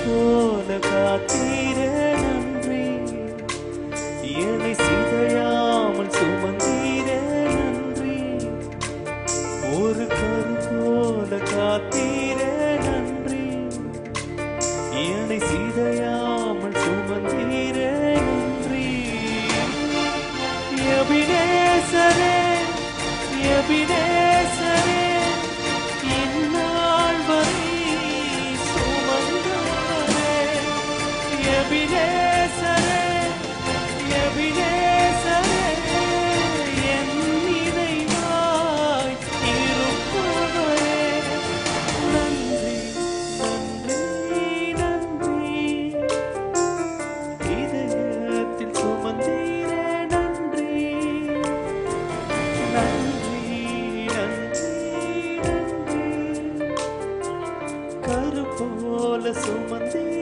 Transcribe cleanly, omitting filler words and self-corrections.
போல காத்தீரே நன்றி. என்னை சிதையாமல் சுமந்தீரே நன்றி. ஒரு கரு போல காத்தீரே நன்றி. என்னை சிதையாமல் சுமந்தீரே நன்றி. எபினேசரே எபினேசரே இந்நாள் வரை சுமந்தவரே. எபினேசரே எபினேசரே என் நினைவாய் இருப்பவரே. நன்றி நன்றி நன்றி. இதயத்தில் சுமந்தீரே நன்றி. நன்றி நன்றி நன்றி. கரு போல சுமந்தீரே